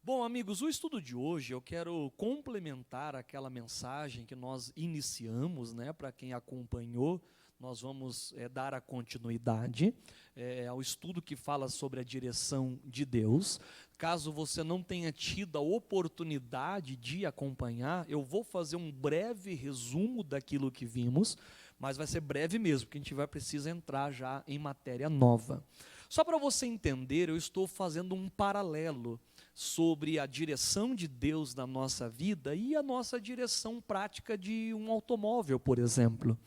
Bom, amigos, o estudo de hoje eu quero complementar aquela mensagem que nós iniciamos, né? Para quem acompanhou, nós vamos dar a continuidade ao estudo que fala sobre a direção de Deus. Caso você não tenha tido a oportunidade de acompanhar, eu vou fazer um breve resumo daquilo que vimos, mas vai ser breve mesmo, porque a gente vai precisar entrar já em matéria nova. Só para você entender, eu estou fazendo um paralelo sobre a direção de Deus na nossa vida e a nossa direção prática de um automóvel, por exemplo.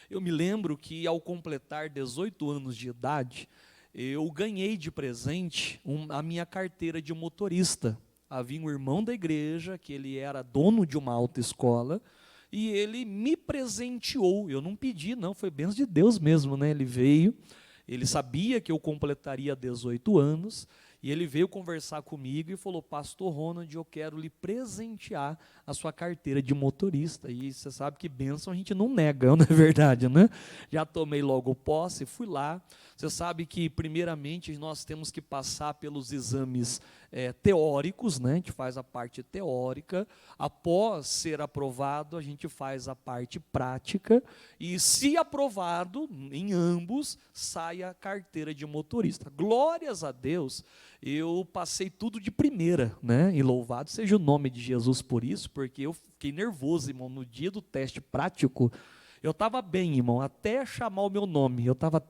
Eu me lembro que ao completar 18 anos de idade, eu ganhei de presente a minha carteira de motorista. Havia um irmão da igreja, que ele era dono de uma autoescola, e ele me presenteou. Eu não pedi, não, foi bênção de Deus mesmo, né? Ele veio, ele sabia que eu completaria 18 anos, e ele veio conversar comigo e falou: Pastor Ronald, eu quero lhe presentear a sua carteira de motorista. E você sabe que bênção a gente não nega, não é verdade, né? Já tomei logo posse, fui lá. Você sabe que, primeiramente, nós temos que passar pelos exames teóricos, né? A gente faz a parte teórica. Após ser aprovado, a gente faz a parte prática. E, se aprovado, em ambos, sai a carteira de motorista. Glórias a Deus, eu passei tudo de primeira, né? E louvado seja o nome de Jesus por isso, porque eu fiquei nervoso, irmão, no dia do teste prático. Eu estava bem, irmão, até chamar o meu nome. Eu estava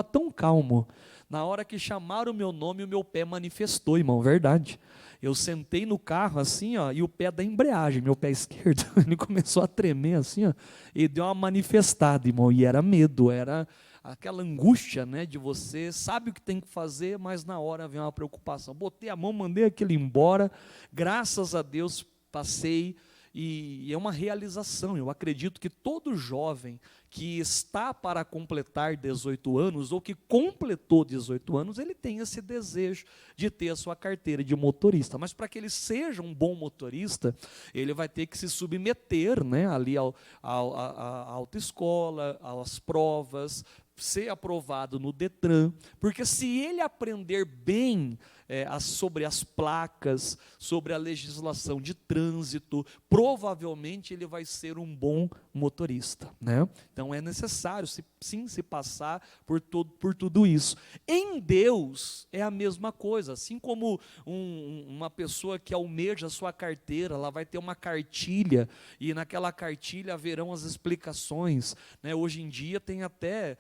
tão calmo. Na hora que chamaram o meu nome, o meu pé manifestou, irmão, verdade. Eu sentei no carro assim, ó, e o pé da embreagem, meu pé esquerdo, ele começou a tremer assim, ó, e deu uma manifestada, irmão, e era medo, era aquela angústia, né, de você sabe o que tem que fazer, mas na hora vem uma preocupação. Botei a mão, mandei aquele embora, graças a Deus passei, e é uma realização. Eu acredito que todo jovem que está para completar 18 anos, ou que completou 18 anos, ele tem esse desejo de ter a sua carteira de motorista. Mas para que ele seja um bom motorista, ele vai ter que se submeter, né, ali à autoescola, às provas, ser aprovado no Detran, porque se ele aprender bem sobre as placas, sobre a legislação de trânsito, provavelmente ele vai ser um bom motorista, né? Então é necessário se passar por tudo isso. Em Deus é a mesma coisa, assim como uma pessoa que almeja a sua carteira, ela vai ter uma cartilha, e naquela cartilha haverão as explicações, né? Hoje em dia tem até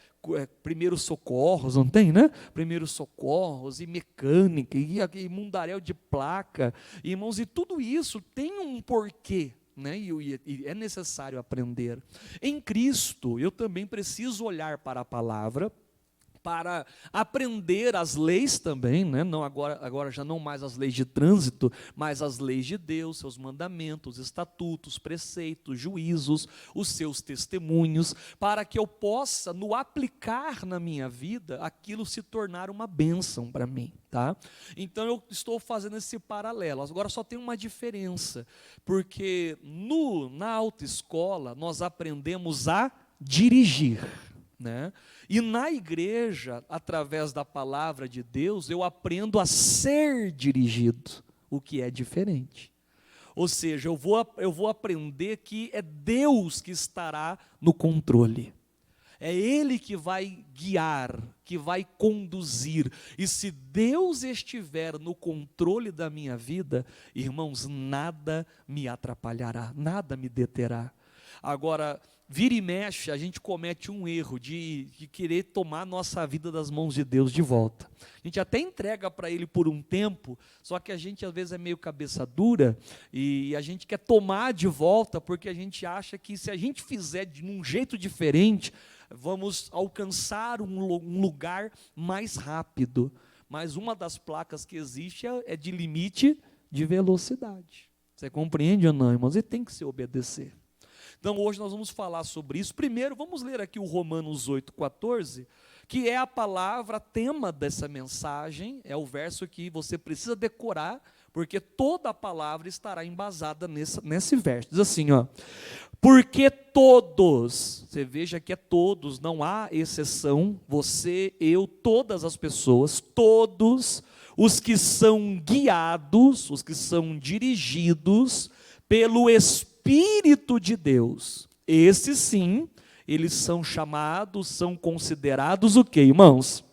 primeiros socorros, não tem, né? Primeiros socorros e mecânica, e mundaréu de placa, irmãos, e tudo isso tem um porquê, né? E é necessário aprender. Em Cristo, eu também preciso olhar para a palavra, para aprender as leis também, né? Não agora já não mais as leis de trânsito, mas as leis de Deus, seus mandamentos, estatutos, preceitos, juízos, os seus testemunhos, para que eu possa, no aplicar na minha vida, aquilo se tornar uma bênção para mim, tá? Então eu estou fazendo esse paralelo. Agora só tem uma diferença, porque na autoescola nós aprendemos a dirigir, né? E na igreja, através da palavra de Deus, eu aprendo a ser dirigido, o que é diferente. Ou seja, eu vou aprender que é Deus que estará no controle. É Ele que vai guiar, que vai conduzir. E se Deus estiver no controle da minha vida, irmãos, nada me atrapalhará, nada me deterá. Agora, vira e mexe, a gente comete um erro de querer tomar nossa vida das mãos de Deus de volta. A gente até entrega para Ele por um tempo, só que a gente às vezes é meio cabeça dura, e a gente quer tomar de volta, porque a gente acha que se a gente fizer de um jeito diferente, vamos alcançar um lugar mais rápido. Mas uma das placas que existe é de limite de velocidade. Você compreende ou não, irmãos? E tem que se obedecer. Então hoje nós vamos falar sobre isso. Primeiro vamos ler aqui o Romanos 8,14, que é a palavra tema dessa mensagem, é o verso que você precisa decorar, porque toda a palavra estará embasada nesse verso. Diz assim, ó: porque todos, você veja que é todos, não há exceção, você, eu, todas as pessoas, todos os que são guiados, os que são dirigidos pelo Espírito de Deus. Esses sim, eles são chamados, são considerados o quê, irmãos?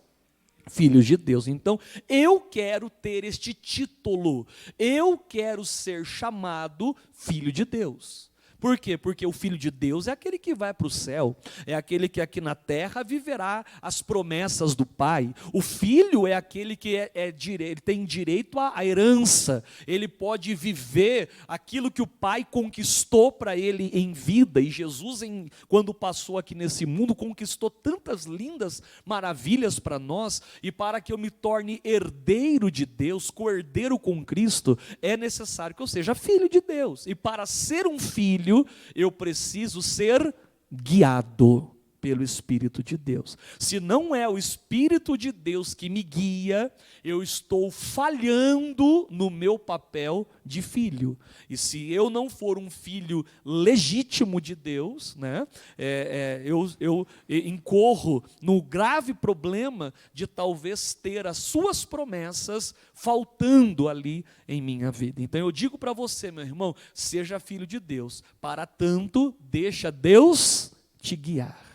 Filhos de Deus. Então, eu quero ter este título, eu quero ser chamado filho de Deus. Por quê? Porque o Filho de Deus é aquele que vai para o céu, é aquele que aqui na terra viverá as promessas do Pai. O Filho é aquele que ele tem direito à herança, ele pode viver aquilo que o Pai conquistou para ele em vida. E Jesus, quando passou aqui nesse mundo, conquistou tantas lindas maravilhas para nós, e para que eu me torne herdeiro de Deus, co-herdeiro com Cristo, é necessário que eu seja filho de Deus. E para ser um filho, eu preciso ser guiado pelo Espírito de Deus. Se não é o Espírito de Deus que me guia, eu estou falhando no meu papel de filho. E se eu não for um filho legítimo de Deus, né, eu incorro no grave problema de talvez ter as suas promessas faltando ali em minha vida. Então eu digo para você, meu irmão, seja filho de Deus. Para tanto, deixa Deus te guiar.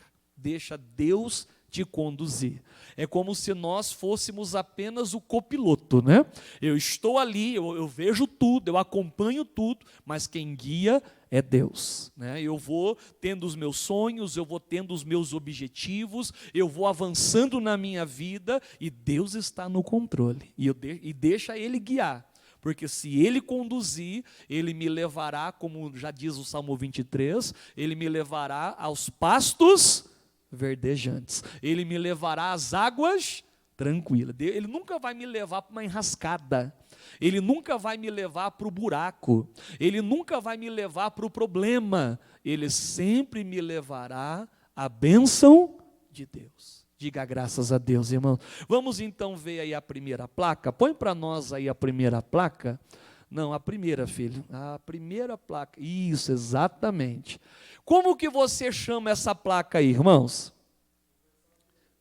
Deixa Deus te conduzir. É como se nós fôssemos apenas o copiloto, né? Eu estou ali, eu vejo tudo, eu acompanho tudo, mas quem guia é Deus, né? Eu vou tendo os meus sonhos, eu vou tendo os meus objetivos, eu vou avançando na minha vida e Deus está no controle. E deixa Ele guiar. Porque se Ele conduzir, Ele me levará, como já diz o Salmo 23, Ele me levará aos pastos verdejantes. Ele me levará às águas tranquilas. Ele nunca vai me levar para uma enrascada. Ele nunca vai me levar para o buraco. Ele nunca vai me levar para o problema. Ele sempre me levará à bênção de Deus. Diga graças a Deus, irmão. Vamos então ver aí a primeira placa. Põe para nós aí a primeira placa. Não, a primeira, filho. A primeira placa. Isso, exatamente. Como que você chama essa placa aí, irmãos?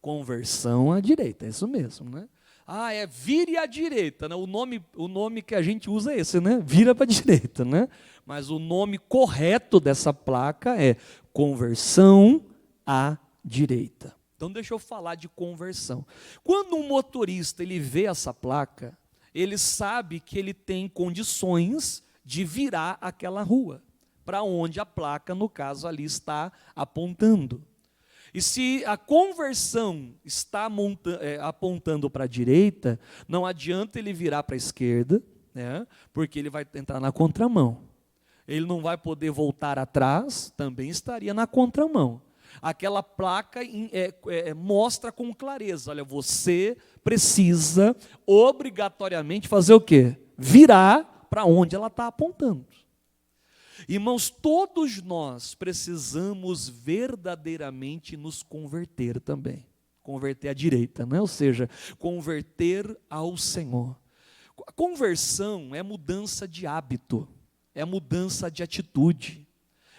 Conversão à direita, é isso mesmo, né? Ah, é vire à direita, né? O nome que a gente usa é esse, né? Vira para a direita, né? Mas o nome correto dessa placa é conversão à direita. Então deixa eu falar de conversão. Quando um motorista ele vê essa placa, ele sabe que ele tem condições de virar aquela rua, para onde a placa, no caso ali, está apontando. E se a conversão está apontando para a direita, não adianta ele virar para a esquerda, né, porque ele vai entrar na contramão. Ele não vai poder voltar atrás, também estaria na contramão. Aquela placa mostra com clareza, olha, você precisa obrigatoriamente fazer o quê? Virar para onde ela está apontando. Irmãos, todos nós precisamos verdadeiramente nos converter também. Converter à direita, né? Ou seja, converter ao Senhor. A conversão é mudança de hábito, é mudança de atitude,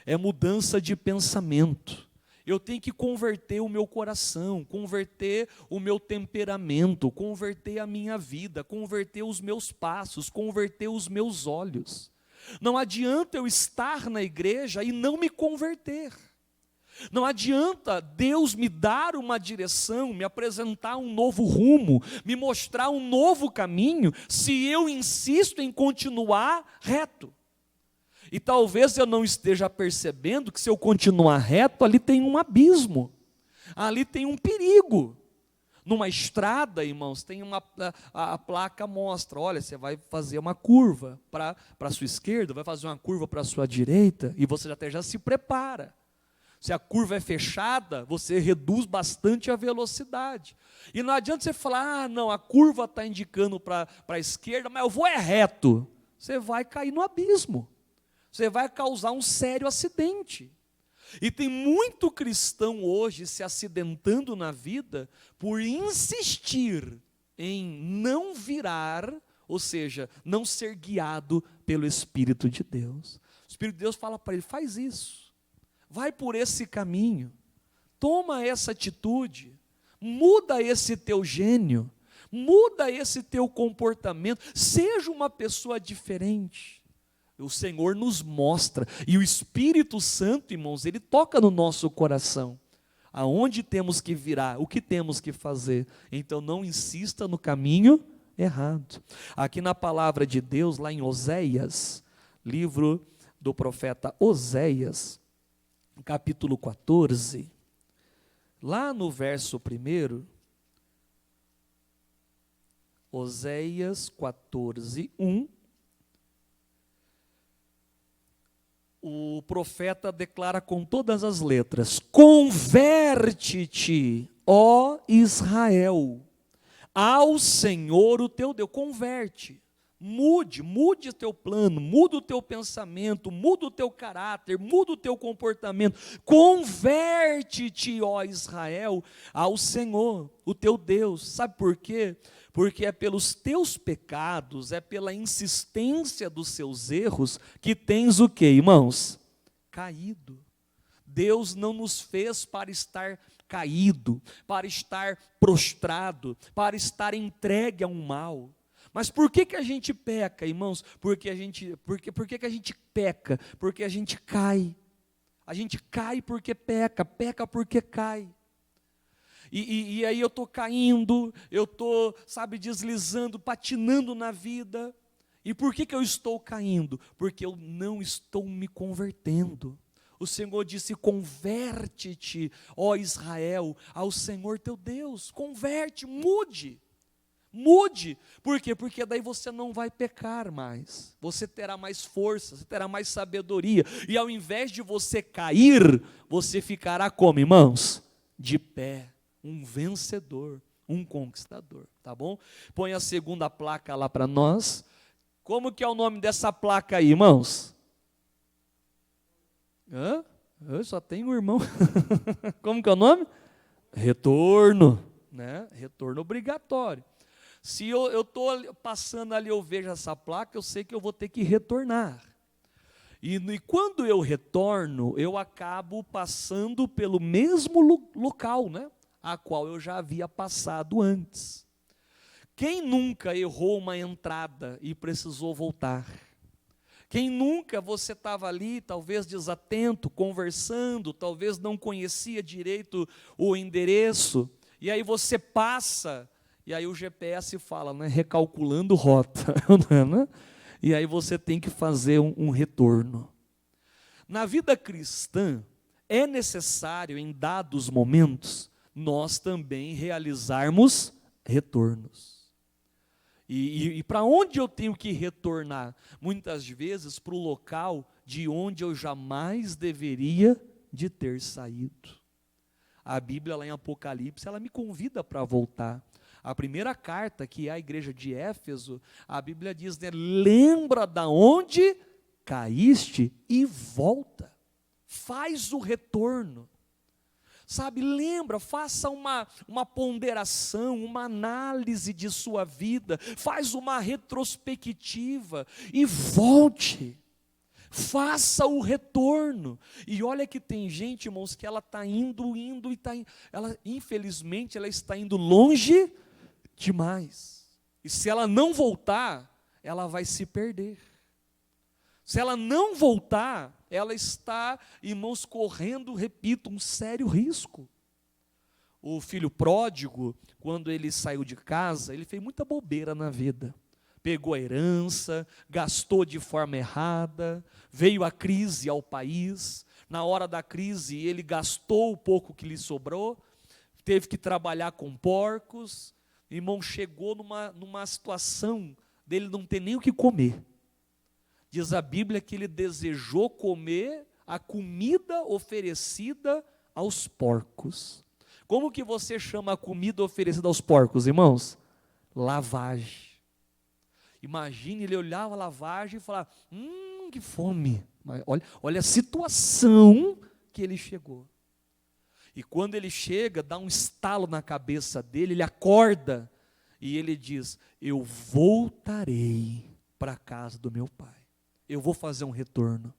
é mudança de pensamento. Eu tenho que converter o meu coração, converter o meu temperamento, converter a minha vida, converter os meus passos, converter os meus olhos. Não adianta eu estar na igreja e não me converter. Não adianta Deus me dar uma direção, me apresentar um novo rumo, me mostrar um novo caminho, se eu insisto em continuar reto. E talvez eu não esteja percebendo que se eu continuar reto, ali tem um abismo, ali tem um perigo. Numa estrada, irmãos, tem a placa mostra, olha, você vai fazer uma curva para a sua esquerda, vai fazer uma curva para a sua direita, e você até já se prepara. Se a curva é fechada, você reduz bastante a velocidade. E não adianta você falar, não, a curva está indicando para a esquerda, mas eu vou reto. Você vai cair no abismo. Você vai causar um sério acidente. E tem muito cristão hoje se acidentando na vida por insistir em não virar, ou seja, não ser guiado pelo Espírito de Deus. O Espírito de Deus fala para ele, faz isso, vai por esse caminho, toma essa atitude, muda esse teu gênio, Muda esse teu comportamento, seja uma pessoa diferente. O Senhor nos mostra, e o Espírito Santo, irmãos, ele toca no nosso coração, aonde temos que virar, o que temos que fazer. Então não insista no caminho errado. Aqui na palavra de Deus, lá em Oséias, livro do profeta Oséias, capítulo 14, lá no verso 1, Oséias 14, 1, o profeta declara com todas as letras: converte-te, ó Israel, ao Senhor o teu Deus. Converte, mude o teu plano, muda o teu pensamento, muda o teu caráter, muda o teu comportamento. Converte-te, ó Israel, ao Senhor o teu Deus. Sabe por quê? Porque é pelos teus pecados, é pela insistência dos seus erros que tens o quê, irmãos? Caído. Deus não nos fez para estar caído, para estar prostrado, para estar entregue a um mal. Mas por que a gente peca, irmãos? Por que a gente peca? Porque a gente cai. A gente cai porque peca, peca porque cai. E aí eu estou caindo, eu estou, deslizando, patinando na vida. E por que eu estou caindo? Porque eu não estou me convertendo. O Senhor disse: converte-te, ó Israel, ao Senhor teu Deus. Converte, mude. Mude. Por quê? Porque daí você não vai pecar mais. Você terá mais força, você terá mais sabedoria. E ao invés de você cair, você ficará como, irmãos? De pé. Um vencedor, um conquistador, tá bom? Põe a segunda placa lá para nós. Como que é o nome dessa placa aí, irmãos? Eu só tenho um irmão. Como que é o nome? Retorno, né? Retorno obrigatório. Se eu estou passando ali, eu vejo essa placa, eu sei que eu vou ter que retornar. E quando eu retorno, eu acabo passando pelo mesmo local, né? A qual eu já havia passado antes. Quem nunca errou uma entrada e precisou voltar? Quem nunca você estava ali, talvez desatento, conversando, talvez não conhecia direito o endereço, e aí você passa, e aí o GPS fala, né, recalculando rota, né? E aí você tem que fazer um retorno. Na vida cristã, é necessário, em dados momentos, nós também realizarmos retornos. E para onde eu tenho que retornar? Muitas vezes para o local de onde eu jamais deveria de ter saído. A Bíblia lá em Apocalipse, ela me convida para voltar. A primeira carta, que é a igreja de Éfeso, a Bíblia diz, né, lembra da onde caíste e volta. Faz o retorno. Lembra, faça uma ponderação, uma análise de sua vida, faz uma retrospectiva e volte, faça o retorno. E olha que tem gente, irmãos, que ela está indo e infelizmente ela está indo longe demais, e se ela não voltar, ela vai se perder. Se ela não voltar, ela está, irmãos, correndo, repito, um sério risco. O filho pródigo, quando ele saiu de casa, ele fez muita bobeira na vida. Pegou a herança, gastou de forma errada, veio a crise ao país. Na hora da crise, ele gastou o pouco que lhe sobrou, teve que trabalhar com porcos. Irmão, chegou numa situação dele não ter nem o que comer. Diz a Bíblia que ele desejou comer a comida oferecida aos porcos. Como que você chama a comida oferecida aos porcos, irmãos? Lavagem. Imagine, ele olhava a lavagem e falava, que fome. Olha a situação que ele chegou. E quando ele chega, dá um estalo na cabeça dele, ele acorda e ele diz, eu voltarei para a casa do meu pai. Eu vou fazer um retorno.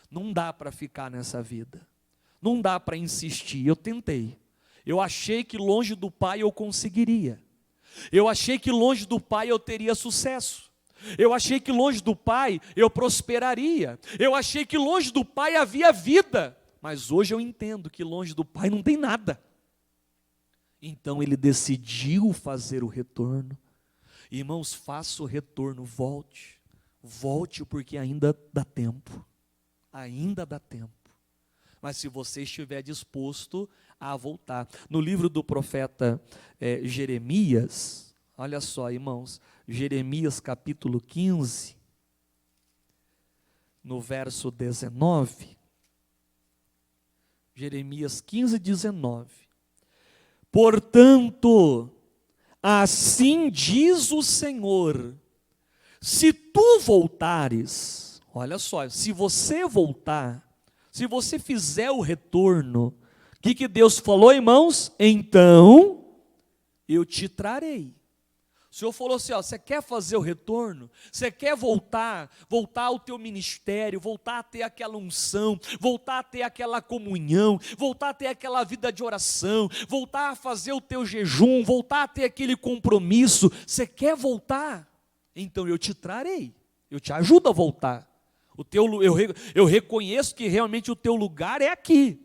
Não dá para ficar nessa vida. Não dá para insistir. Eu tentei. Eu achei que longe do pai eu conseguiria. Eu achei que longe do Pai eu teria sucesso. Eu achei que longe do Pai eu prosperaria. Eu achei que longe do Pai havia vida. Mas hoje eu entendo que longe do Pai não tem nada. Então ele decidiu fazer o retorno. Irmãos, faça o retorno, volte. Volte porque ainda dá tempo. Ainda dá tempo. Mas se você estiver disposto a voltar. No livro do profeta Jeremias, olha só, irmãos, Jeremias capítulo 15, no verso 19. Jeremias 15, 19. Portanto, assim diz o Senhor, se tu voltares, olha só, se você voltar, se você fizer o retorno, o que Deus falou, irmãos? Então, eu te trarei. O Senhor falou assim, ó, você quer fazer o retorno? Você quer voltar ao teu ministério, voltar a ter aquela unção, voltar a ter aquela comunhão, voltar a ter aquela vida de oração, voltar a fazer o teu jejum, voltar a ter aquele compromisso. Você quer voltar? Então eu te trarei, eu te ajudo a voltar. Eu reconheço que realmente o teu lugar é aqui.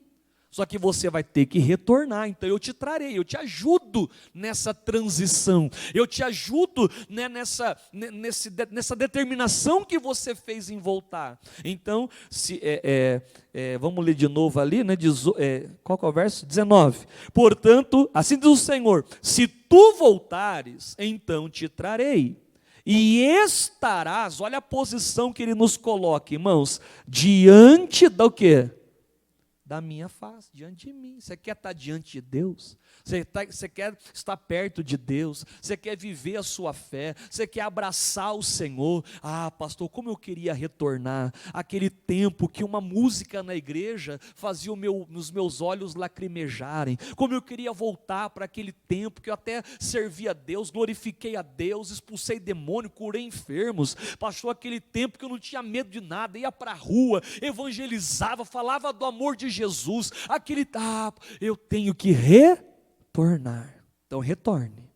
Só que você vai ter que retornar, então eu te trarei, eu te ajudo nessa transição, eu te ajudo, né, nessa determinação que você fez em voltar. Então, vamos ler de novo ali, né, qual que é o verso? 19. Portanto, assim diz o Senhor, se tu voltares, então te trarei. E estarás, olha a posição que ele nos coloca, irmãos, diante do quê? Da minha face, diante de mim. Você quer estar diante de Deus? Você quer estar perto de Deus? Você quer viver a sua fé? Você quer abraçar o Senhor? Ah, pastor, como eu queria retornar aquele tempo que uma música na igreja fazia os meus olhos lacrimejarem. Como eu queria voltar para aquele tempo que eu até servi a Deus, glorifiquei a Deus, expulsei demônio, curei enfermos. Pastor, aquele tempo que eu não tinha medo de nada, ia para a rua, evangelizava, falava do amor de Jesus. Eu tenho que retornar. Então retorne.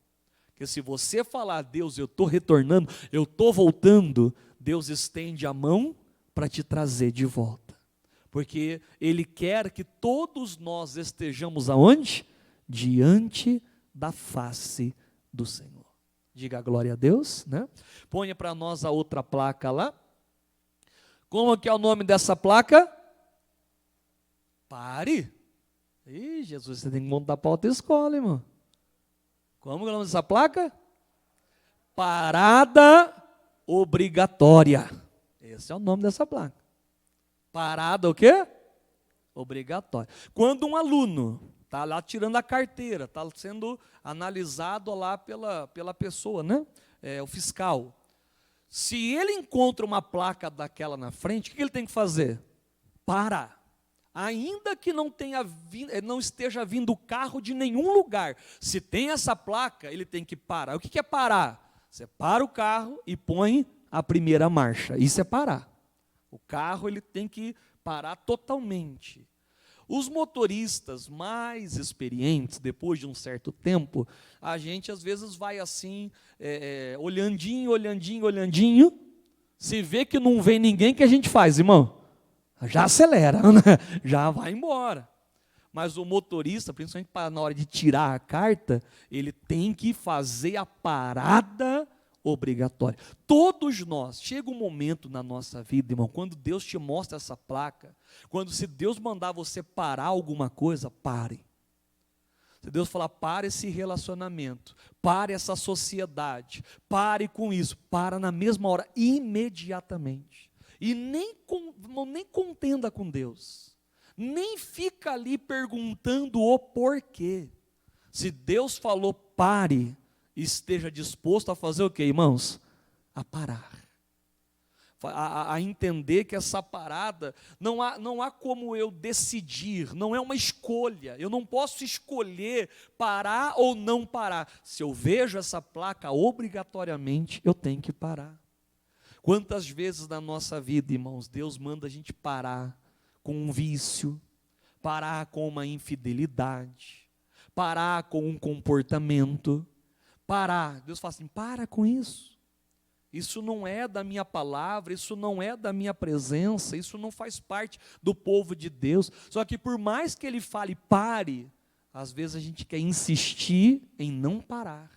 Porque se você falar, Deus, eu estou retornando, eu estou voltando, Deus estende a mão para te trazer de volta. Porque Ele quer que todos nós estejamos aonde? Diante da face do Senhor. Diga glória a Deus, né? Ponha para nós a outra placa lá. Como que é o nome dessa placa? Pare. Ih, Jesus, você tem que montar para outra escola, irmão. Como é o nome dessa placa? Parada obrigatória. Esse é o nome dessa placa. Parada o quê? Obrigatória. Quando um aluno está lá tirando a carteira, está sendo analisado lá pela pessoa, né? O fiscal. Se ele encontra uma placa daquela na frente, o que ele tem que fazer? Parar. Ainda que não esteja vindo carro de nenhum lugar, se tem essa placa, ele tem que parar. O que é parar? Você para o carro e põe a primeira marcha. Isso é parar. O carro ele tem que parar totalmente. Os motoristas mais experientes, depois de um certo tempo, a gente às vezes vai assim, olhandinho, se vê que não vem ninguém, o que a gente faz, irmão? Já acelera, né? Já vai embora. Mas o motorista, principalmente na hora de tirar a carta, ele tem que fazer a parada obrigatória. Todos nós, chega um momento na nossa vida, irmão, quando Deus te mostra essa placa, se Deus mandar você parar alguma coisa, pare. Se Deus falar, pare esse relacionamento, pare essa sociedade, pare com isso, para na mesma hora, imediatamente. E nem contenda com Deus, nem fica ali perguntando o porquê. Se Deus falou pare, esteja disposto a fazer o quê, irmãos? A parar. A entender que essa parada, não há como eu decidir, não é uma escolha, eu não posso escolher parar ou não parar. Se eu vejo essa placa, obrigatoriamente eu tenho que parar. Quantas vezes na nossa vida, irmãos, Deus manda a gente parar com um vício, parar com uma infidelidade, parar com um comportamento, parar. Deus fala assim, para com isso. Isso não é da minha palavra, isso não é da minha presença, isso não faz parte do povo de Deus. Só que por mais que Ele fale, pare, às vezes a gente quer insistir em não parar,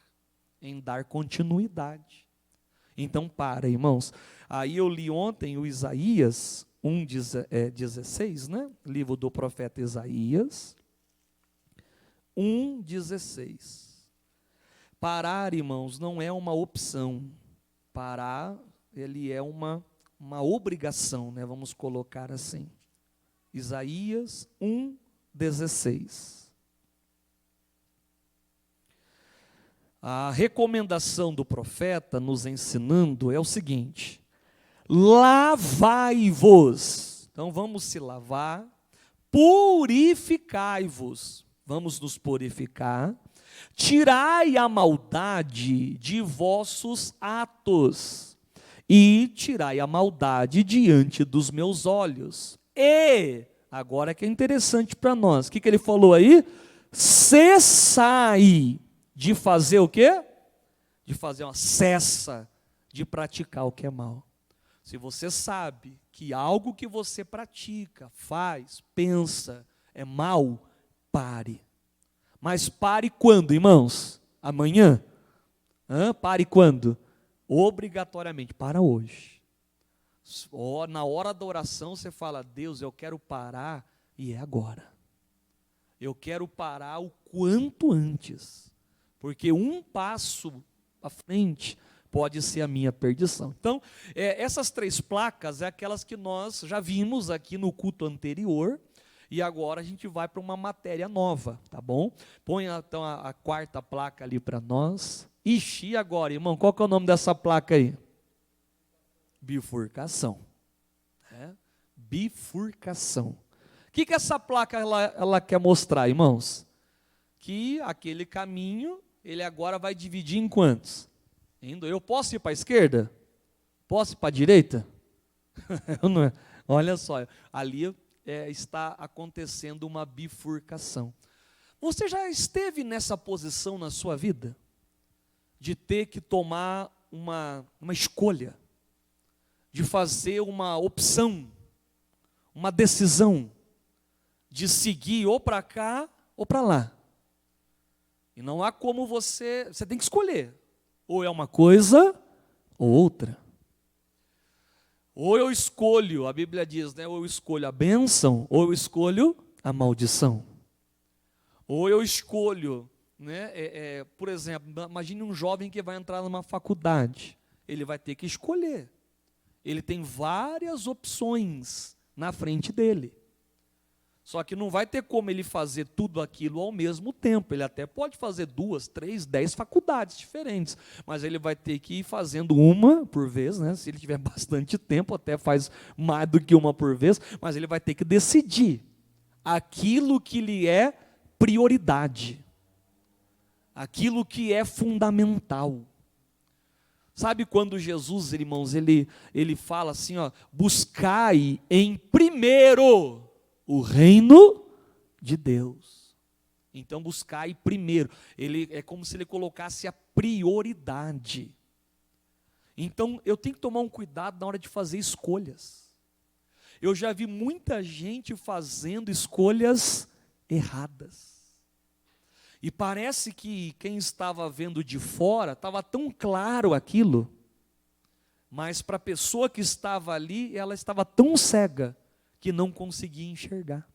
em dar continuidade. Então para, irmãos. Aí eu li ontem o Isaías 1:16, né? Livro do profeta Isaías 1:16. Parar, irmãos, não é uma opção. Parar, ele é uma obrigação, né? Vamos colocar assim. Isaías 1:16. A recomendação do profeta nos ensinando é o seguinte: lavai-vos. Então vamos se lavar, purificai-vos. Vamos nos purificar. Tirai a maldade de vossos atos, e tirai a maldade diante dos meus olhos. E, agora que é interessante para nós, o que ele falou aí? Cessai de fazer o quê? De fazer uma cessa de praticar o que é mal. Se você sabe que algo que você pratica, faz, pensa, é mal, pare. Mas pare quando, irmãos? Amanhã? Pare quando? Obrigatoriamente, para hoje. Na hora da oração você fala, Deus, eu quero parar, e é agora. Eu quero parar o quanto antes, porque um passo à frente pode ser a minha perdição. Então, essas 3 placas é aquelas que nós já vimos aqui no culto anterior, e agora a gente vai para uma matéria nova, tá bom? Põe então a 4ª placa ali para nós. Ixi, agora, irmão, qual que é o nome dessa placa aí? Bifurcação. Bifurcação. O que essa placa ela quer mostrar, irmãos? Que aquele caminho, ele agora vai dividir em quantos? Eu posso ir para a esquerda? Posso ir para a direita? Não, olha só, ali está acontecendo uma bifurcação. Você já esteve nessa posição na sua vida? De ter que tomar uma escolha, de fazer uma opção, uma decisão, de seguir ou para cá ou para lá. E não há como você tem que escolher, ou é uma coisa ou outra. Ou eu escolho, a Bíblia diz, né? Ou eu escolho a bênção, ou eu escolho a maldição. Ou eu escolho, né? Por exemplo, imagine um jovem que vai entrar numa faculdade. Ele vai ter que escolher. Ele tem várias opções na frente dele. Só que não vai ter como ele fazer tudo aquilo ao mesmo tempo. Ele até pode fazer 2, 3, 10 faculdades diferentes, mas ele vai ter que ir fazendo uma por vez, né? Se ele tiver bastante tempo, até faz mais do que uma por vez, mas ele vai ter que decidir aquilo que lhe é prioridade, aquilo que é fundamental. Sabe quando Jesus, irmãos, ele fala assim, ó, buscai em primeiro o reino de Deus. Então buscai primeiro. É como se ele colocasse a prioridade. Então eu tenho que tomar um cuidado na hora de fazer escolhas. Eu já vi muita gente fazendo escolhas erradas. E parece que quem estava vendo de fora, estava tão claro aquilo, mas para a pessoa que estava ali, ela estava tão cega, que não conseguia enxergar.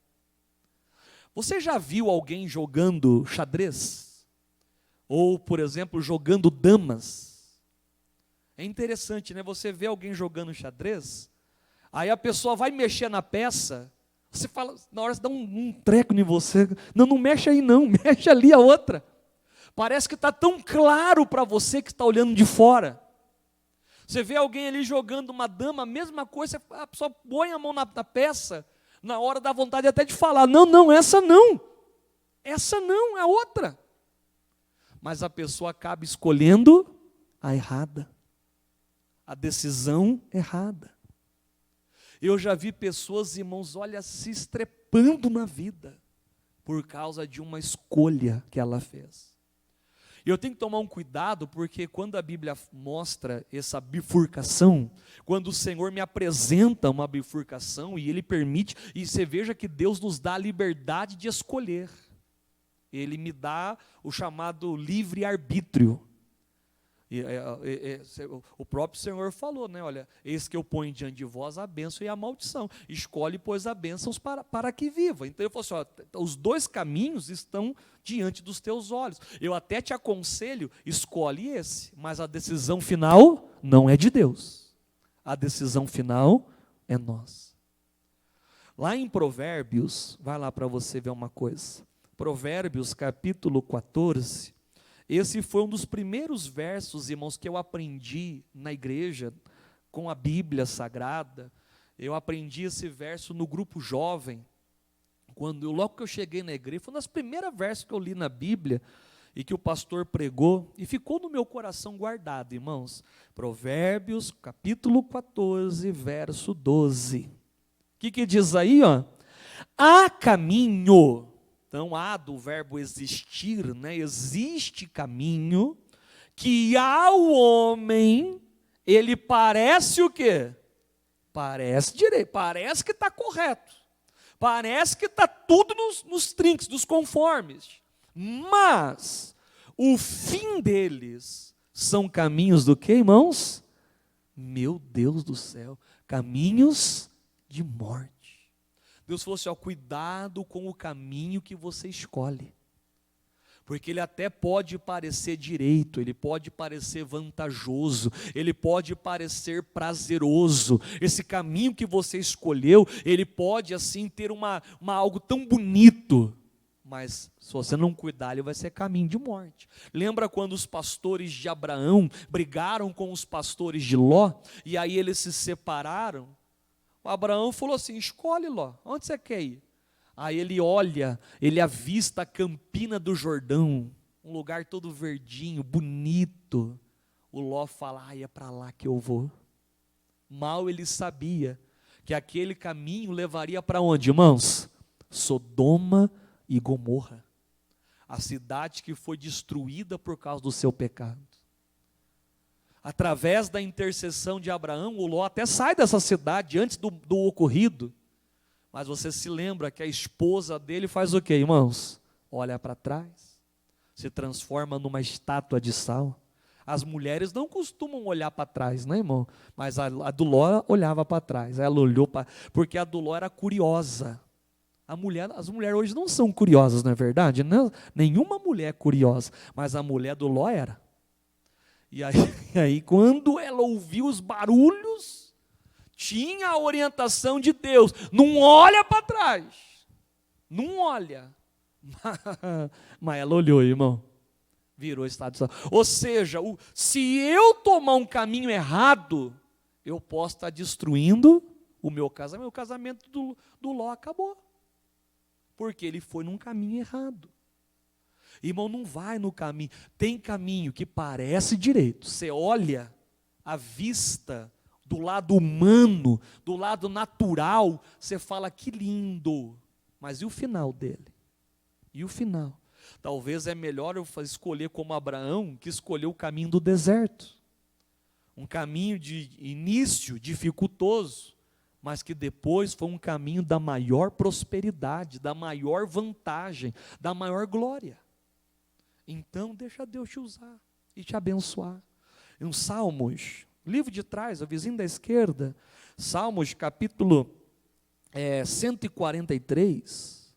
Você já viu alguém jogando xadrez? Ou, por exemplo, jogando damas? É interessante, né? Você vê alguém jogando xadrez, aí a pessoa vai mexer na peça, você fala, na hora você dá um treco em você, não mexe aí não, mexe ali a outra. Parece que está tão claro para você que está olhando de fora. Você vê alguém ali jogando uma dama, a mesma coisa, a pessoa põe a mão na peça, na hora dá vontade até de falar, não, essa não, é a outra. Mas a pessoa acaba escolhendo a errada, a decisão errada. Eu já vi pessoas, irmãos, olha, se estrepando na vida, por causa de uma escolha que ela fez. Eu tenho que tomar um cuidado, porque quando a Bíblia mostra essa bifurcação, quando o Senhor me apresenta uma bifurcação e Ele permite, e você veja que Deus nos dá a liberdade de escolher. Ele me dá o chamado livre-arbítrio. O próprio Senhor falou, né? Olha, eis que eu ponho diante de vós a bênção e a maldição. Escolhe, pois, a bênção para que viva. Então, eu falo assim, ó, os dois caminhos estão diante dos teus olhos. Eu até te aconselho, escolhe esse, mas a decisão final não é de Deus. A decisão final é nossa. Lá em Provérbios, vai lá para você ver uma coisa. Provérbios, capítulo 14, esse foi um dos primeiros versos, irmãos, que eu aprendi na igreja, com a Bíblia Sagrada. Eu aprendi esse verso no grupo jovem, logo que eu cheguei na igreja, foi um dos primeiros versos que eu li na Bíblia, e que o pastor pregou, e ficou no meu coração guardado, irmãos. Provérbios, capítulo 14, verso 12. O que diz aí, ó? Há caminho. Então, há do verbo existir, né? Existe caminho que ao homem, ele parece o quê? Parece direito, parece que está correto, parece que está tudo nos trinques, nos conformes, mas o fim deles são caminhos do quê, irmãos? Meu Deus do céu, caminhos de morte. Deus falou assim, ó, cuidado com o caminho que você escolhe, porque ele até pode parecer direito, ele pode parecer vantajoso, ele pode parecer prazeroso, esse caminho que você escolheu, ele pode assim ter algo tão bonito, mas se você não cuidar, ele vai ser caminho de morte. Lembra quando os pastores de Abraão brigaram com os pastores de Ló, e aí eles se separaram? O Abraão falou assim, escolhe, Ló, onde você quer ir? Aí ele olha, ele avista a Campina do Jordão, um lugar todo verdinho, bonito. O Ló fala, é para lá que eu vou. Mal ele sabia que aquele caminho levaria para onde, irmãos? Sodoma e Gomorra, a cidade que foi destruída por causa do seu pecado. Através da intercessão de Abraão, o Ló até sai dessa cidade antes do ocorrido. Mas você se lembra que a esposa dele faz o quê, irmãos? Olha para trás, se transforma numa estátua de sal. As mulheres não costumam olhar para trás, né, irmão? Mas a do Ló olhava para trás. Ela olhou porque a do Ló era curiosa. As mulheres hoje não são curiosas, não é verdade? Não, nenhuma mulher é curiosa, mas a mulher do Ló era. E aí, quando ela ouviu os barulhos, tinha a orientação de Deus, não olha para trás, não olha, mas ela olhou, irmão, virou estado de sal. Ou seja, se eu tomar um caminho errado, eu posso estar destruindo o meu casamento do Ló acabou, porque ele foi num caminho errado. Irmão, não vai no caminho, tem caminho que parece direito, você olha à vista, do lado humano, do lado natural, você fala que lindo, mas e o final dele? E o final? Talvez é melhor eu escolher como Abraão, que escolheu o caminho do deserto, um caminho de início dificultoso, mas que depois foi um caminho da maior prosperidade, da maior vantagem, da maior glória. Então deixa Deus te usar e te abençoar. Em Salmos, livro de trás, o vizinho da esquerda, Salmos capítulo 143,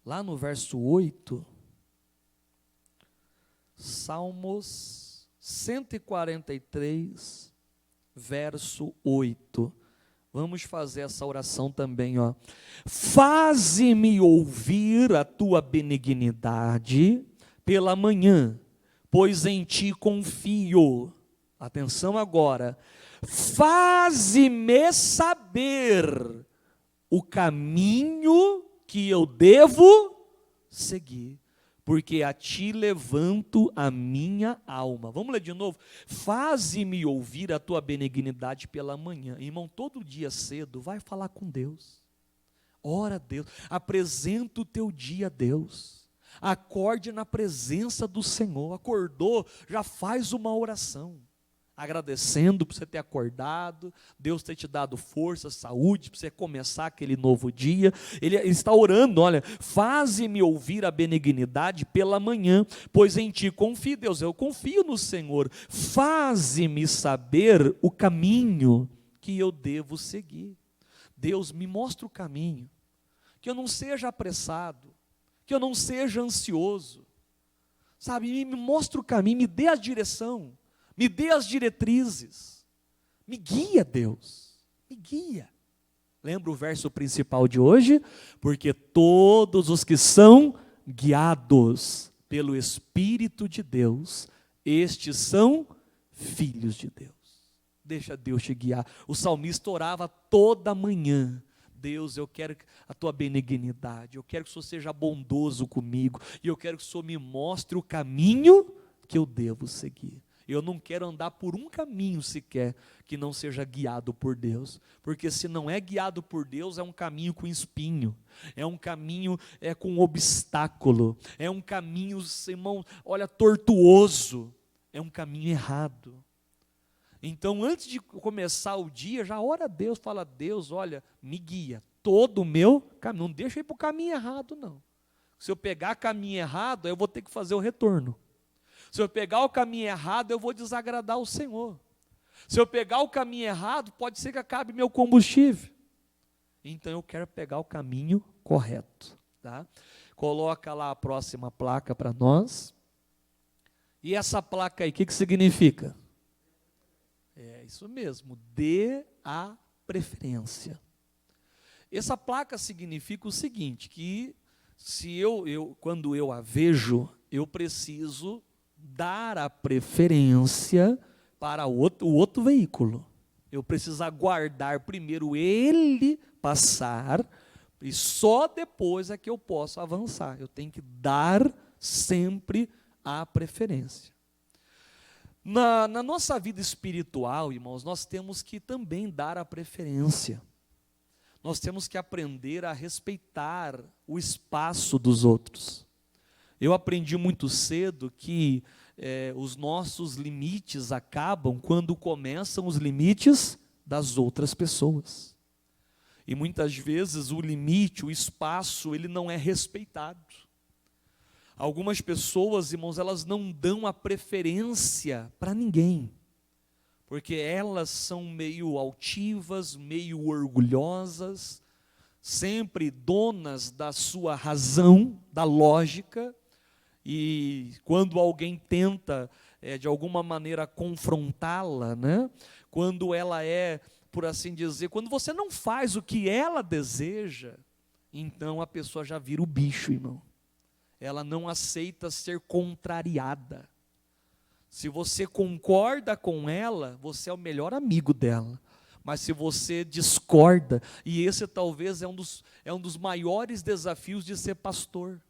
lá no verso 8, Salmos 143, verso 8, vamos fazer essa oração também, ó. Faze-me ouvir a tua benignidade pela manhã, pois em ti confio. Atenção agora, faze-me saber o caminho que eu devo seguir, porque a ti levanto a minha alma. Vamos ler de novo? Faze-me ouvir a tua benignidade pela manhã. Irmão, todo dia cedo, vai falar com Deus, ora a Deus, apresenta o teu dia a Deus. Acorde na presença do Senhor. Acordou, já faz uma oração, agradecendo por você ter acordado, Deus ter te dado força, saúde, para você começar aquele novo dia. Ele está orando, olha, faze-me ouvir a benignidade pela manhã, pois em ti confio. Deus, eu confio no Senhor, faze-me saber o caminho que eu devo seguir. Deus, me mostra o caminho, que eu não seja apressado, que eu não seja ansioso, sabe, me mostra o caminho, me dê a direção, me dê as diretrizes, me guia, Deus, me guia. Lembra o verso principal de hoje? Porque todos os que são guiados pelo Espírito de Deus, estes são filhos de Deus. Deixa Deus te guiar. O salmista orava toda manhã: Deus, eu quero a tua benignidade, eu quero que o Senhor seja bondoso comigo, e eu quero que o Senhor me mostre o caminho que eu devo seguir. Eu não quero andar por um caminho sequer que não seja guiado por Deus, porque se não é guiado por Deus, é um caminho com espinho, é um caminho com obstáculo, é um caminho, irmão, olha, tortuoso, é um caminho errado. Então, antes de começar o dia, já ora a Deus, fala: Deus, olha, me guia todo o meu caminho, não deixa eu ir para o caminho errado, não. Se eu pegar caminho errado, eu vou ter que fazer o retorno. Se eu pegar o caminho errado, eu vou desagradar o Senhor. Se eu pegar o caminho errado, pode ser que acabe meu combustível. Então eu quero pegar o caminho correto, tá? Coloca lá a próxima placa para nós. E essa placa aí, o que significa? É isso mesmo, dê a preferência. Essa placa significa o seguinte, que se quando eu a vejo, eu preciso dar a preferência para o outro veículo. Eu preciso aguardar primeiro ele passar, e só depois é que eu posso avançar. Eu tenho que dar sempre a preferência. Na nossa vida espiritual, irmãos, nós temos que também dar a preferência. Nós temos que aprender a respeitar o espaço dos outros. Eu aprendi muito cedo que os nossos limites acabam quando começam os limites das outras pessoas. E muitas vezes o limite, o espaço, ele não é respeitado. Algumas pessoas, irmãos, elas não dão a preferência para ninguém, porque elas são meio altivas, meio orgulhosas, sempre donas da sua razão, da lógica, e quando alguém tenta, de alguma maneira, confrontá-la, né? Quando ela por assim dizer, quando você não faz o que ela deseja, então a pessoa já vira o bicho, irmão. Ela não aceita ser contrariada. Se você concorda com ela, você é o melhor amigo dela. Mas se você discorda, e esse talvez é um dos maiores desafios de ser pastor.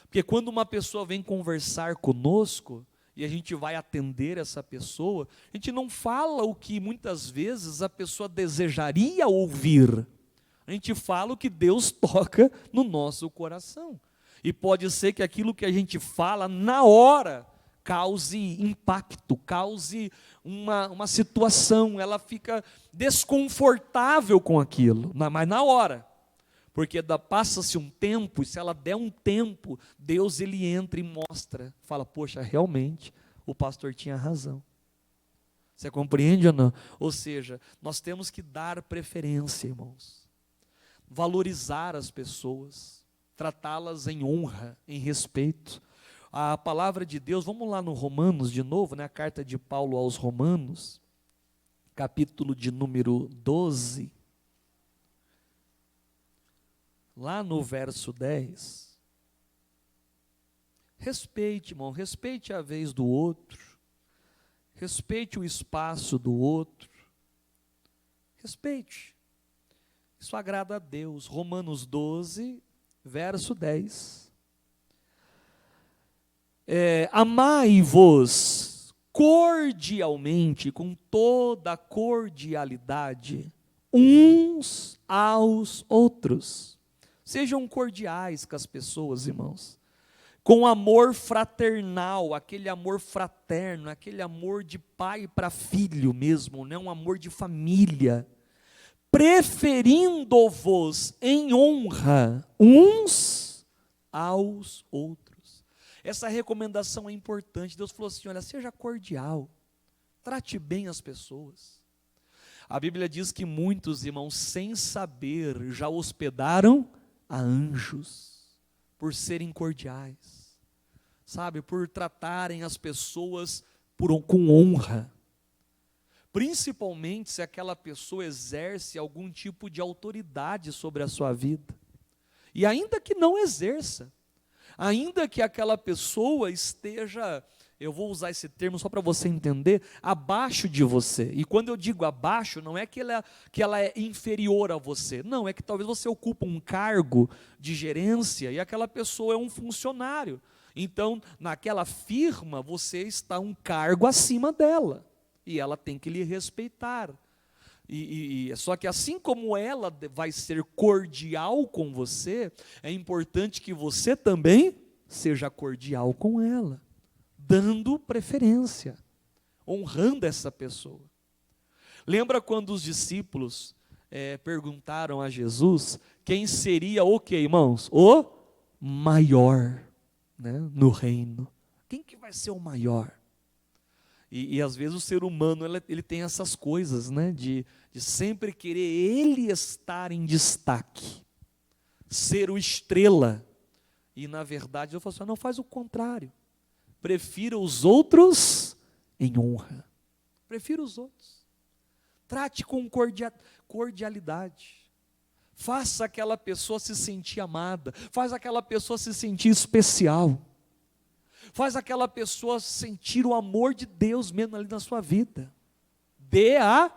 Porque quando uma pessoa vem conversar conosco, e a gente vai atender essa pessoa, a gente não fala o que muitas vezes a pessoa desejaria ouvir. A gente fala o que Deus toca no nosso coração. E pode ser que aquilo que a gente fala na hora cause impacto, cause uma situação, ela fica desconfortável com aquilo, mas na hora. Porque passa-se um tempo, e se ela der um tempo, Deus ele entra e mostra, fala: poxa, realmente o pastor tinha razão. Você compreende ou não? Ou seja, nós temos que dar preferência, irmãos, valorizar as pessoas, tratá-las em honra, em respeito. A palavra de Deus, vamos lá no Romanos de novo, né, a carta de Paulo aos Romanos, capítulo de número 12, lá no verso 10, respeite, irmão, respeite a vez do outro, respeite o espaço do outro, respeite, isso agrada a Deus. Romanos 12, verso 10, amai-vos cordialmente, com toda a cordialidade, uns aos outros. Sejam cordiais com as pessoas, irmãos. com amor fraternal, aquele amor fraterno, aquele amor de pai para filho mesmo, né? Um amor de família, preferindo-vos em honra uns aos outros. Essa recomendação é importante. Deus falou assim: olha, seja cordial, trate bem as pessoas. A Bíblia diz que muitos, irmãos, sem saber, já hospedaram a anjos, por serem cordiais, sabe, por tratarem as pessoas com honra, principalmente se aquela pessoa exerce algum tipo de autoridade sobre a sua vida, e ainda que não exerça, ainda que aquela pessoa esteja, eu vou usar esse termo só para você entender, abaixo de você. E quando eu digo abaixo, não é que ela é inferior a você. Não, é que talvez você ocupa um cargo de gerência e aquela pessoa é um funcionário. Então, naquela firma, você está um cargo acima dela. E ela tem que lhe respeitar. Só que assim como ela vai ser cordial com você, é importante que você também seja cordial com ela, dando preferência, honrando essa pessoa. Lembra quando os discípulos perguntaram a Jesus quem seria o quê, irmãos? O maior, né, no reino. Quem que vai ser o maior? E às vezes o ser humano ele tem essas coisas, né, de sempre querer ele estar em destaque, ser o estrela. E na verdade eu falo assim: não, faz o contrário. Prefira os outros em honra. Prefira os outros. Trate com cordialidade. Faça aquela pessoa se sentir amada. Faz aquela pessoa se sentir especial. Faz aquela pessoa sentir o amor de Deus mesmo ali na sua vida. Dê a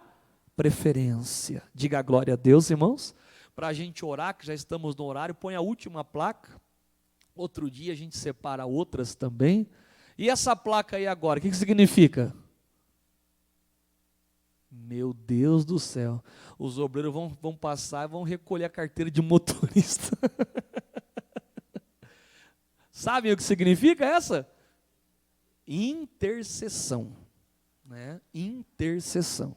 preferência. Diga glória a Deus, irmãos. Para a gente orar, que já estamos no horário, põe a última placa. Outro dia a gente separa outras também. E essa placa aí agora, o que significa? Meu Deus do céu, os obreiros vão passar e vão recolher a carteira de motorista. Sabe o que significa essa? Intercessão, né? Intercessão.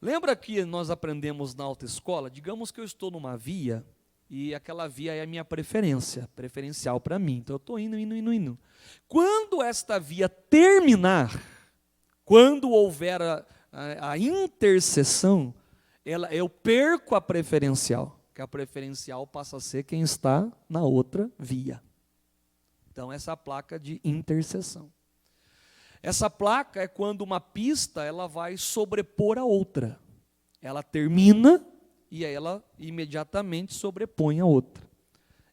Lembra que nós aprendemos na autoescola? Digamos que eu estou numa via, e aquela via é a minha preferencial para mim. Então eu estou indo. Quando esta via terminar, quando houver a intercessão, eu perco a preferencial, que a preferencial passa a ser quem está na outra via. Então essa é a placa de intercessão. Essa placa é quando uma pista ela vai sobrepor a outra. Ela termina e aí ela imediatamente sobrepõe a outra.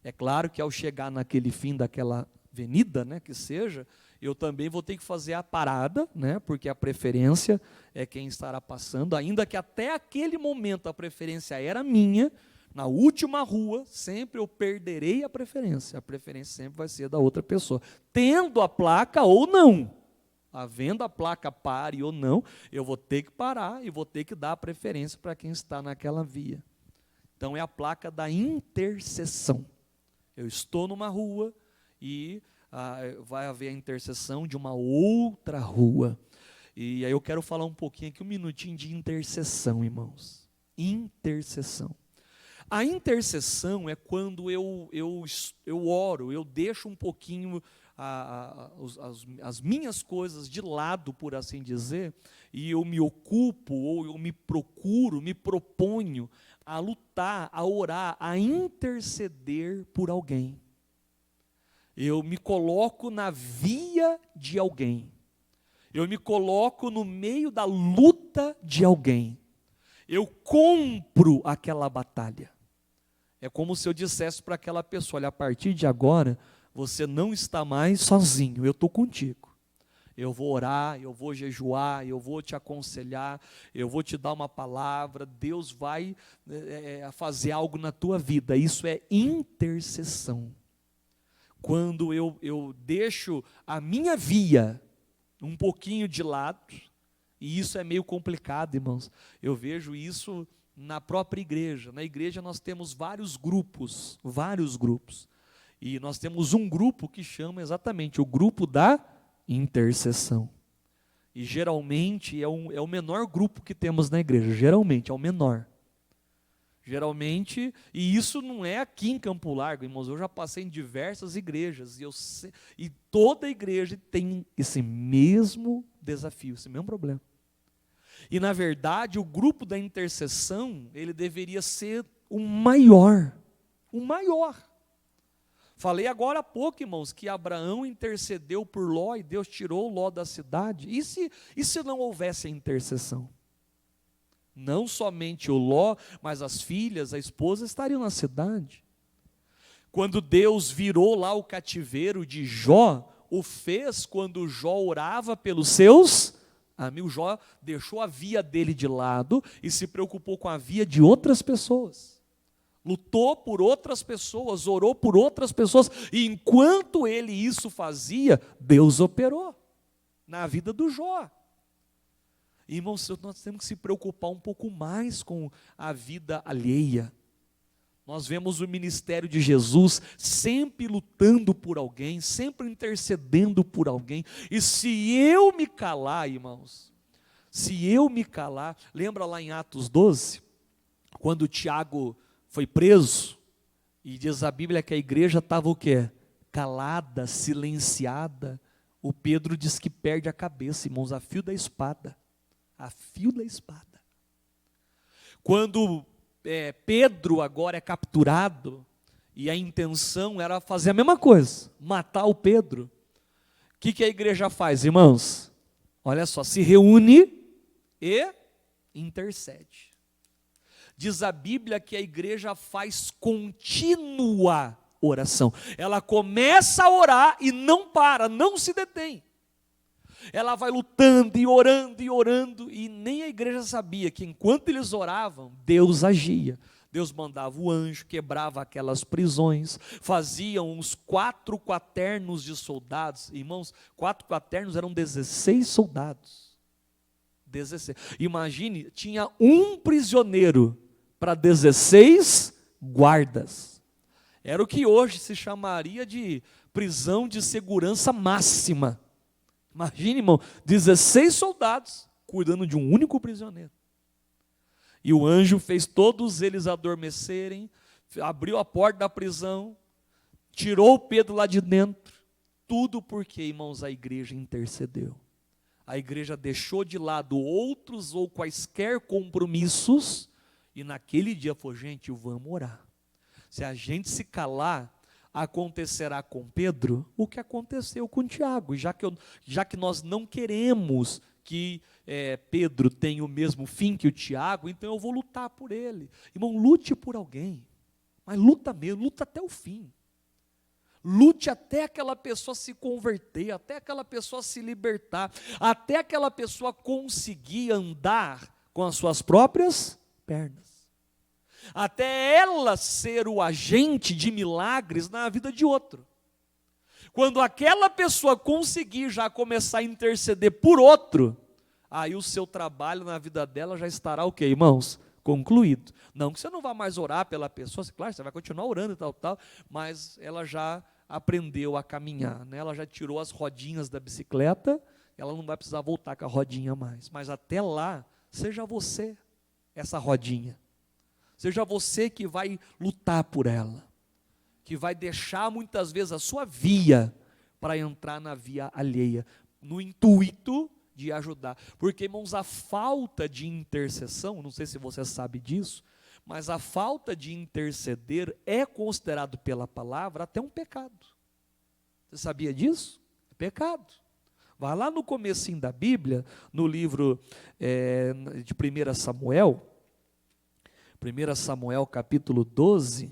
É claro que ao chegar naquele fim daquela avenida, né, que seja, eu também vou ter que fazer a parada, né, porque a preferência é quem estará passando, ainda que até aquele momento a preferência era minha, na última rua, sempre eu perderei a preferência sempre vai ser da outra pessoa, tendo a placa ou não. Havendo a placa pare ou não, eu vou ter que parar e vou ter que dar a preferência para quem está naquela via. Então é a placa da intercessão. Eu estou numa rua e vai haver a intercessão de uma outra rua. E aí eu quero falar um pouquinho aqui, um minutinho de intercessão, irmãos. Intercessão. A intercessão é quando eu oro, eu deixo um pouquinho as minhas coisas de lado, por assim dizer, e eu me ocupo, ou eu me proponho a lutar, a orar, a interceder por alguém. Eu me coloco na via de alguém. Eu me coloco no meio da luta de alguém. Eu compro aquela batalha. É como se eu dissesse para aquela pessoa: olha, a partir de agora, você não está mais sozinho, eu estou contigo. Eu vou orar, eu vou jejuar, eu vou te aconselhar, eu vou te dar uma palavra, Deus vai fazer algo na tua vida. Isso é intercessão. Quando eu deixo a minha via um pouquinho de lado, e isso é meio complicado, irmãos. Eu vejo isso na própria igreja. Na igreja nós temos vários grupos. E nós temos um grupo que chama exatamente o grupo da intercessão. E geralmente é o menor grupo que temos na igreja, geralmente é o menor. Geralmente, e isso não é aqui em Campo Largo, irmãos, eu já passei em diversas igrejas, e toda igreja tem esse mesmo desafio, esse mesmo problema. E na verdade, o grupo da intercessão, ele deveria ser o maior. Falei agora há pouco, irmãos, que Abraão intercedeu por Ló e Deus tirou Ló da cidade. E se não houvesse a intercessão? Não somente o Ló, mas as filhas, a esposa estariam na cidade. Quando Deus virou lá o cativeiro de Jó, o fez quando Jó orava pelos seus amigos. Jó deixou a via dele de lado e se preocupou com a via de outras pessoas. Lutou por outras pessoas, orou por outras pessoas, e enquanto ele isso fazia, Deus operou na vida do Jó. Irmãos, nós temos que se preocupar um pouco mais com a vida alheia. Nós vemos o ministério de Jesus sempre lutando por alguém, sempre intercedendo por alguém. E se eu me calar, irmãos, lembra lá em Atos 12, quando Tiago foi preso, e diz a Bíblia que a igreja estava o quê? Calada, silenciada. O Pedro diz que perde a cabeça, irmãos, a fio da espada. Quando Pedro agora é capturado, e a intenção era fazer a mesma coisa, matar o Pedro, o que a igreja faz, irmãos? Olha só, se reúne e intercede. Diz a Bíblia que a igreja faz contínua oração. Ela começa a orar e não para, não se detém. Ela vai lutando e orando, e nem a igreja sabia que enquanto eles oravam, Deus agia. Deus mandava o anjo, quebrava aquelas prisões, faziam uns 4 quaternos de soldados. Irmãos, 4 quaternos eram 16 soldados. 16. Imagine, tinha um prisioneiro para 16 guardas. Era o que hoje se chamaria de prisão de segurança máxima. Imagine, irmão, 16 soldados cuidando de um único prisioneiro. E o anjo fez todos eles adormecerem, abriu a porta da prisão, tirou Pedro lá de dentro. Tudo porque, irmãos, a igreja intercedeu. A igreja deixou de lado outros ou quaisquer compromissos, e naquele dia falou, gente, vamos orar. Se a gente se calar, acontecerá com Pedro o que aconteceu com Tiago. E já que nós não queremos que Pedro tenha o mesmo fim que o Tiago, então eu vou lutar por ele. Irmão, lute por alguém, mas luta mesmo, luta até o fim. Lute até aquela pessoa se converter, até aquela pessoa se libertar, até aquela pessoa conseguir andar com as suas próprias pernas. Até ela ser o agente de milagres na vida de outro. Quando aquela pessoa conseguir já começar a interceder por outro, aí o seu trabalho na vida dela já estará o quê, irmãos? Concluído. Não que você não vá mais orar pela pessoa, claro, você vai continuar orando e tal, mas ela já aprendeu a caminhar, né? Ela já tirou as rodinhas da bicicleta, ela não vai precisar voltar com a rodinha mais. Mas até lá, seja você essa rodinha. Seja você que vai lutar por ela, que vai deixar muitas vezes a sua via para entrar na via alheia, no intuito de ajudar. Porque, irmãos, a falta de intercessão, não sei se você sabe disso, mas a falta de interceder é considerado pela palavra até um pecado. Você sabia disso? É pecado. Vai lá no comecinho da Bíblia, no livro de 1 Samuel, 1 Samuel capítulo 12,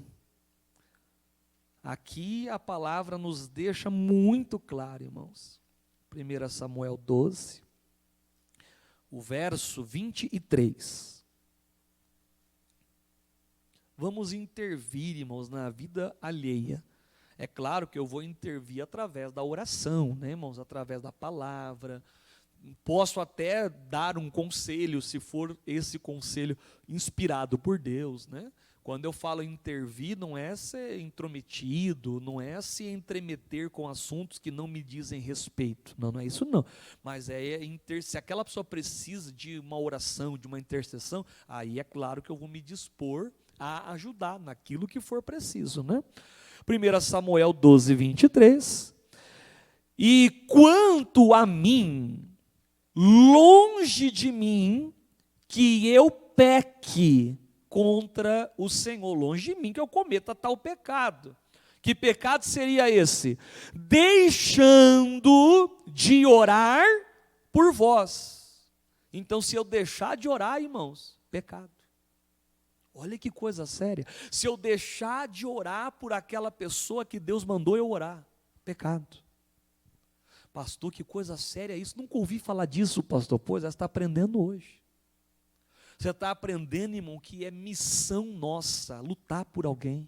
aqui a palavra nos deixa muito claro, irmãos. 1 Samuel 12, o verso 23. Vamos intervir, irmãos, na vida alheia. É claro que eu vou intervir através da oração, né, irmãos? Através da palavra. Posso até dar um conselho, se for esse conselho inspirado por Deus, né? Quando eu falo intervir, não é ser intrometido, não é se entremeter com assuntos que não me dizem respeito. Não, não é isso não. Mas se aquela pessoa precisa de uma oração, de uma intercessão, aí é claro que eu vou me dispor a ajudar naquilo que for preciso, né? 1 Samuel 12, 23. E quanto a mim, longe de mim que eu peque contra o Senhor, longe de mim que eu cometa tal pecado. Que pecado seria esse? Deixando de orar por vós. Então, se eu deixar de orar, irmãos, pecado. Olha que coisa séria. Se eu deixar de orar por aquela pessoa que Deus mandou eu orar, pecado. Pastor, que coisa séria isso. Nunca ouvi falar disso, pastor. Pois, você está aprendendo hoje. Você está aprendendo, irmão, que é missão nossa, lutar por alguém.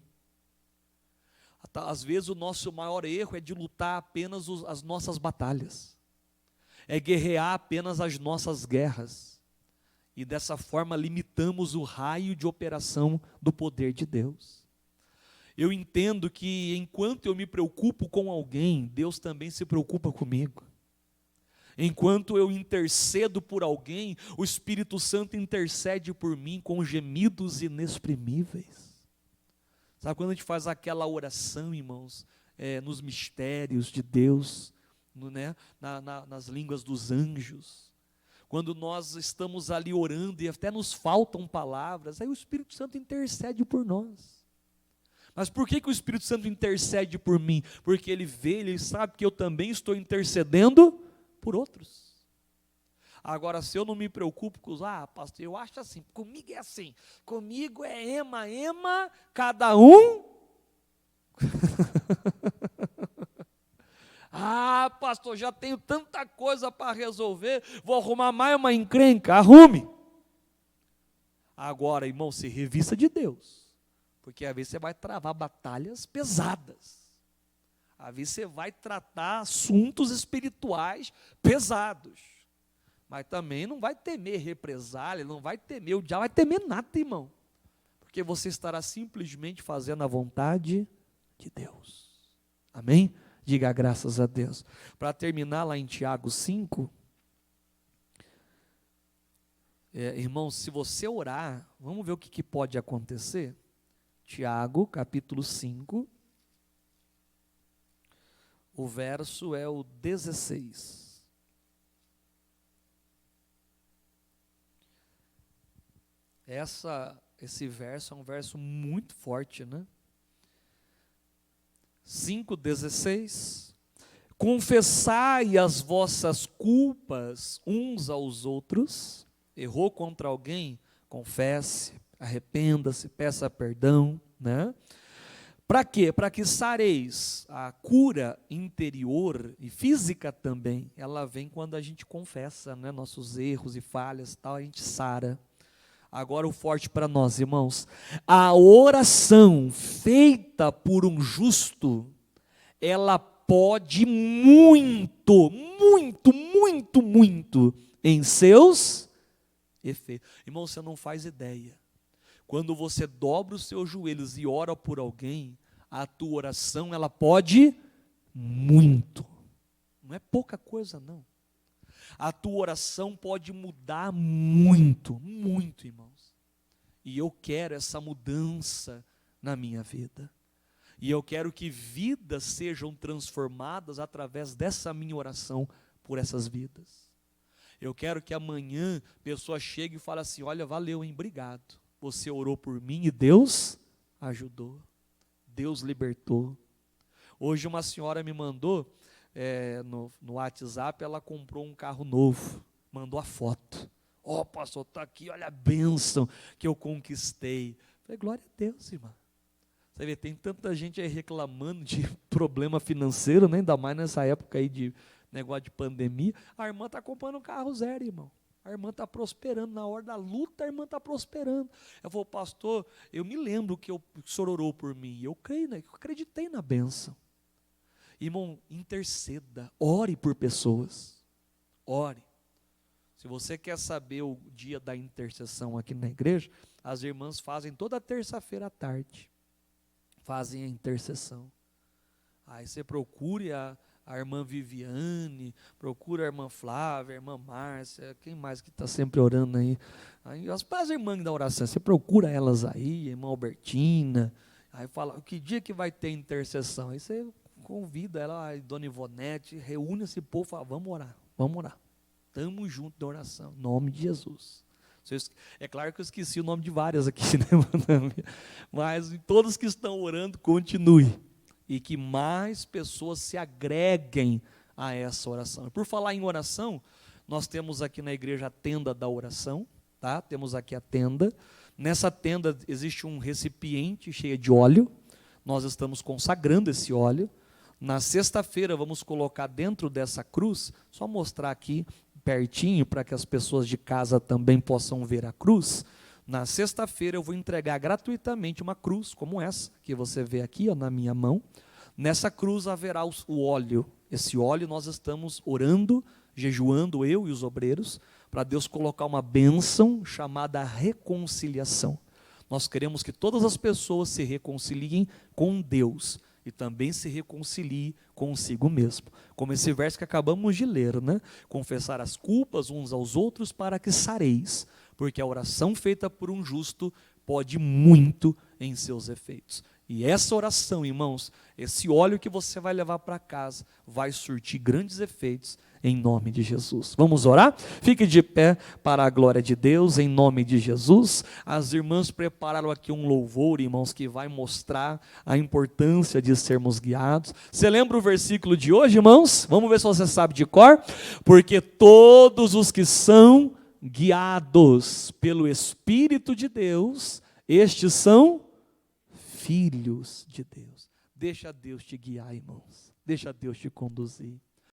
Às vezes o nosso maior erro é de lutar apenas as nossas batalhas. É guerrear apenas as nossas guerras. E dessa forma limitamos o raio de operação do poder de Deus. Eu entendo que enquanto eu me preocupo com alguém, Deus também se preocupa comigo. Enquanto eu intercedo por alguém, o Espírito Santo intercede por mim com gemidos inexprimíveis. Sabe quando a gente faz aquela oração, irmãos, nos mistérios de Deus, nas línguas dos anjos, quando nós estamos ali orando e até nos faltam palavras, aí o Espírito Santo intercede por nós. Mas por que o Espírito Santo intercede por mim? Porque ele vê, ele sabe que eu também estou intercedendo por outros. Agora, se eu não me preocupo com os, pastor, eu acho assim, comigo é assim, comigo é ema, cada um. Pastor, já tenho tanta coisa para resolver, vou arrumar mais uma encrenca, arrume. Agora, irmão, se revista de Deus, porque às vezes você vai travar batalhas pesadas. Às vezes você vai tratar assuntos espirituais pesados. Mas também não vai temer represália, não vai temer o diabo, vai temer nada, irmão. Porque você estará simplesmente fazendo a vontade de Deus. Amém? Diga graças a Deus. Para terminar lá em Tiago 5, irmãos, se você orar, vamos ver o que pode acontecer? Tiago, capítulo 5. O verso é o 16. Esse verso é um verso muito forte, né? 5,16. Confessai as vossas culpas uns aos outros. Errou contra alguém? Confesse, arrependa-se, peça perdão, né? Para quê? Para que sareis. A cura interior e física também, ela vem quando a gente confessa, né, nossos erros e falhas, tal, a gente sara. Agora o forte para nós, irmãos, a oração feita por um justo, ela pode muito em seus efeitos. Irmão, você não faz ideia. Quando você dobra os seus joelhos e ora por alguém, a tua oração, ela pode muito. Não é pouca coisa, não. A tua oração pode mudar muito, irmãos. E eu quero essa mudança na minha vida. E eu quero que vidas sejam transformadas através dessa minha oração por essas vidas. Eu quero que amanhã a pessoa chegue e fale assim, olha, valeu, hein, obrigado. Você orou por mim e Deus ajudou. Deus libertou. Hoje uma senhora me mandou, no WhatsApp, ela comprou um carro novo. Mandou a foto. Pastor, está aqui, olha a bênção que eu conquistei. Falei, glória a Deus, irmã. Você vê, tem tanta gente aí reclamando de problema financeiro, né? Ainda mais nessa época aí de negócio de pandemia. A irmã está comprando um carro zero, irmão. A irmã está prosperando, na hora da luta a irmã está prosperando. Eu falei, pastor, eu me lembro que o senhor orou por mim, eu creio, né? Eu acreditei na bênção. Irmão, interceda, ore por pessoas, ore. Se você quer saber o dia da intercessão aqui na igreja, as irmãs fazem toda terça-feira à tarde, fazem a intercessão. Aí você procure a irmã Viviane, procura a irmã Flávia, a irmã Márcia, quem mais que está sempre orando aí? Aí as irmãs da oração, você procura elas aí, a irmã Albertina, aí fala, que dia que vai ter intercessão? Aí você convida ela, a dona Ivonete, reúne esse povo e fala, vamos orar. Estamos juntos na oração, em nome de Jesus. É claro que eu esqueci o nome de várias aqui, né? Mas todos que estão orando, continue. E que mais pessoas se agreguem a essa oração. E por falar em oração, nós temos aqui na igreja a tenda da oração, tá? Temos aqui a tenda. Nessa tenda existe um recipiente cheio de óleo. Nós estamos consagrando esse óleo. Na sexta-feira vamos colocar dentro dessa cruz, só mostrar aqui pertinho para que as pessoas de casa também possam ver a cruz. Na sexta-feira eu vou entregar gratuitamente uma cruz como essa, que você vê aqui, ó, na minha mão. Nessa cruz haverá o óleo. Esse óleo nós estamos orando, jejuando, eu e os obreiros, para Deus colocar uma bênção chamada reconciliação. Nós queremos que todas as pessoas se reconciliem com Deus e também se reconcilie consigo mesmo. Como esse verso que acabamos de ler, né? Confessar as culpas uns aos outros para que sareis, porque a oração feita por um justo pode muito em seus efeitos. E essa oração, irmãos, esse óleo que você vai levar para casa, vai surtir grandes efeitos em nome de Jesus. Vamos orar? Fique de pé para a glória de Deus, em nome de Jesus. As irmãs prepararam aqui um louvor, irmãos, que vai mostrar a importância de sermos guiados. Você lembra o versículo de hoje, irmãos? Vamos ver se você sabe de cor. Porque todos os que são guiados pelo Espírito de Deus, estes são filhos de Deus. Deixa Deus te guiar, irmãos. Deixa Deus te conduzir.